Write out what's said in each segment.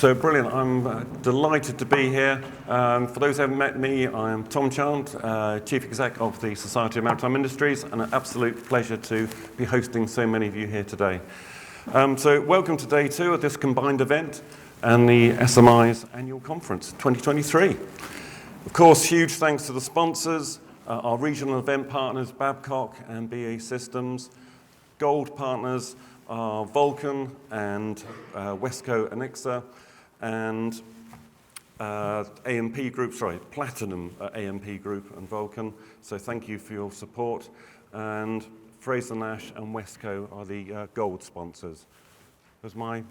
So brilliant, I'm delighted to be here. For those who haven't met me, I'm Tom Chant, Chief Exec of the Society of Maritime Industries, and an absolute pleasure to be hosting so many of you here today. So welcome to day 2 of this combined event and the SMI's annual conference 2023. Of course, huge thanks to the sponsors, our regional event partners, Babcock and BAE Systems, gold partners are Vulcan and Wesco Anixa, and AMP Group, Platinum AMP Group and Vulcan. So thank you for your support. And Fraser Nash and Wesco are the gold sponsors. Has my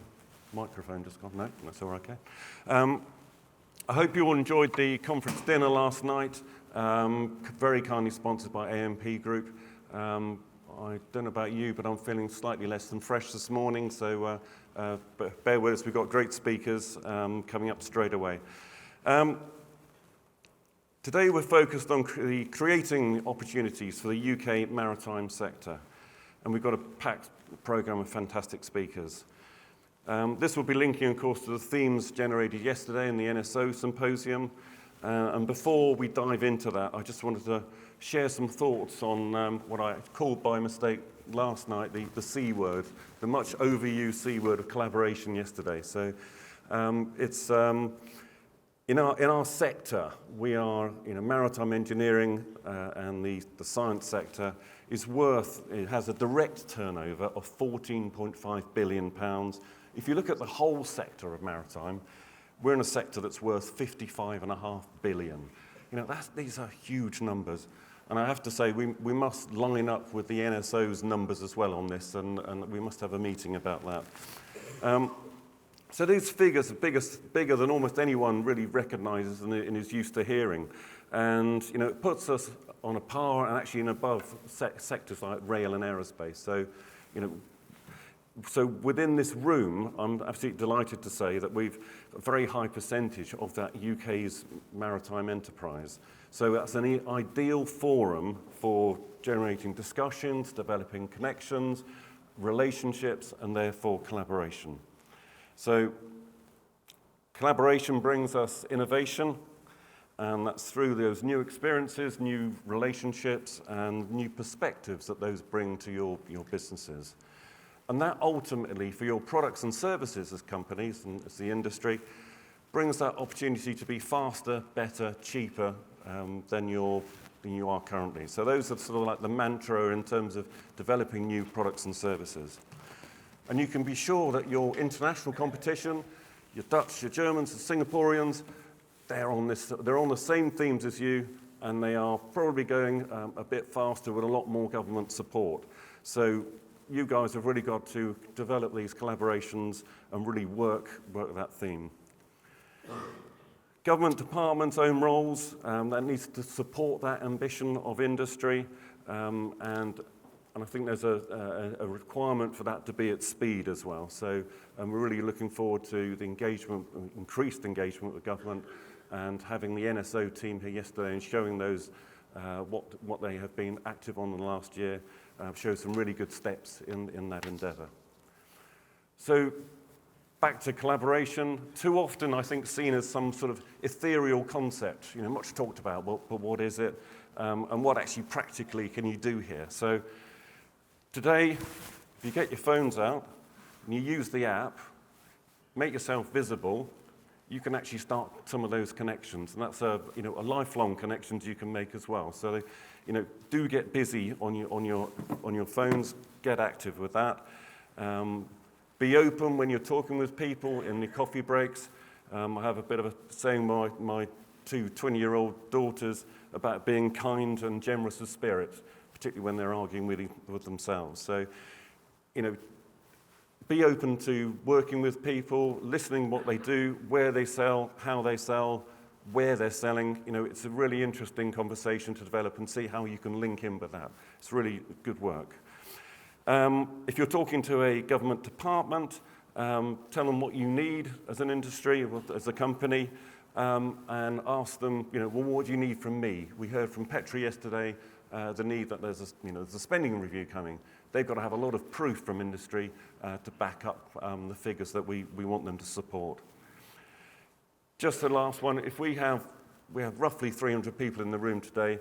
microphone just gone? No, that's all okay. I hope you all enjoyed the conference dinner last night. Very kindly sponsored by AMP Group. I don't know about you, but I'm feeling slightly less than fresh this morning, so but bear with us, we've got great speakers coming up straight away. Today we're focused on creating opportunities for the UK maritime sector, and we've got a packed programme of fantastic speakers. This will be linking, of course, to the themes generated yesterday in the NSO Symposium, and before we dive into that, I just wanted to share some thoughts on what I called by mistake last night the C word, the much overused C word of collaboration yesterday. So it's in our sector, we are, maritime engineering and the science sector it has a direct turnover of £14.5 billion. If you look at the whole sector of maritime, we're in a sector that's worth £55.5 billion. These are huge numbers. And I have to say, we must line up with the NSO's numbers as well on this, and we must have a meeting about that. So these figures are bigger than almost anyone really recognises and is used to hearing. And it puts us on a par and actually in above sectors like rail and aerospace. So within this room, I'm absolutely delighted to say that we've a very high percentage of that UK's maritime enterprise. So that's an ideal forum for generating discussions, developing connections, relationships, and therefore collaboration. So collaboration brings us innovation, and that's through those new experiences, new relationships, and new perspectives that those bring to your businesses. And that ultimately, for your products and services as companies and as the industry, brings that opportunity to be faster, better, cheaper than you are currently. So those are sort of like the mantra in terms of developing new products and services. And you can be sure that your international competition, your Dutch, your Germans, the Singaporeans, they're on the same themes as you, and they are probably going a bit faster with a lot more government support. So you guys have really got to develop these collaborations and really work that theme. Government departments' own roles, that needs to support that ambition of industry, and I think there's a requirement for that to be at speed as well. So we're really looking forward to the increased engagement with government, and having the NSO team here yesterday and showing those what they have been active on in the last year. Shows some really good steps in that endeavour. So back to collaboration. Too often, I think, seen as some sort of ethereal concept, much talked about, but what is it? And what actually practically can you do here? So today, if you get your phones out and you use the app, make yourself visible, you can actually start some of those connections, and that's a lifelong connections you can make as well. So do get busy on your phones, get active with that. Be open when you're talking with people in the coffee breaks. I have a bit of a saying my 2 20-year-old daughters about being kind and generous of spirit, particularly when they're arguing with themselves. So, be open to working with people, listening what they do, where they sell, how they sell, where they're selling. It's a really interesting conversation to develop and see how you can link in with that. It's really good work. If you're talking to a government department, tell them what you need as an industry, as a company, and ask them, what do you need from me? We heard from Petra yesterday the need that there's a spending review coming. They've got to have a lot of proof from industry to back up the figures that we want them to support. Just the last one, if we have roughly 300 people in the room today,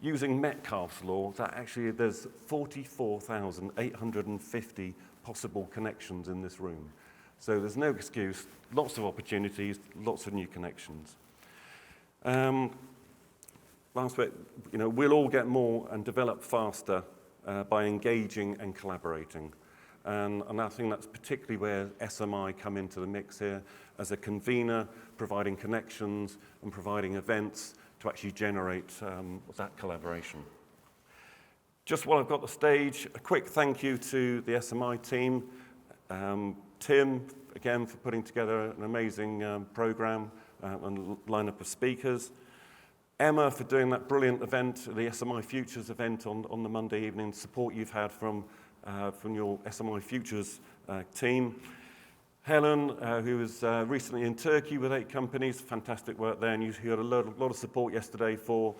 using Metcalfe's law, that actually there's 44,850 possible connections in this room. So there's no excuse, lots of opportunities, lots of new connections. Last bit, we'll all get more and develop faster by engaging and collaborating. And I think that's particularly where SMI come into the mix here as a convener, providing connections and providing events to actually generate that collaboration. Just while I've got the stage, a quick thank you to the SMI team. Tim, again, for putting together an amazing program and lineup of speakers. Emma, for doing that brilliant event, the SMI Futures event on the Monday evening, support you've had from your SMI Futures team. Helen, who was recently in Turkey with 8 companies, fantastic work there, and you had a lot of support yesterday for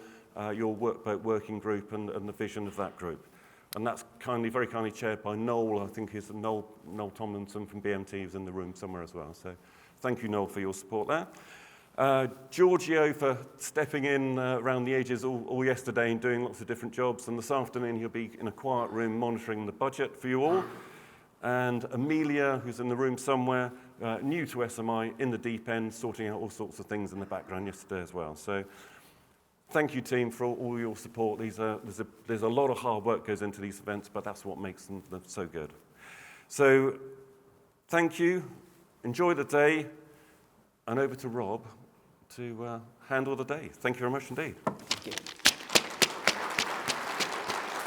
your workboat working group and the vision of that group. And that's very kindly chaired by Noel. I think it's Noel Tomlinson from BMT who's in the room somewhere as well. So thank you, Noel, for your support there. Giorgio for stepping in around the edges all yesterday and doing lots of different jobs. And this afternoon he'll be in a quiet room monitoring the budget for you all. And Amelia, who's in the room somewhere, new to SMI, in the deep end, sorting out all sorts of things in the background yesterday as well. So thank you, team, for all your support. There's a lot of hard work goes into these events, but that's what makes them so good. So thank you. Enjoy the day. And over to Rob to handle the day. Thank you very much indeed.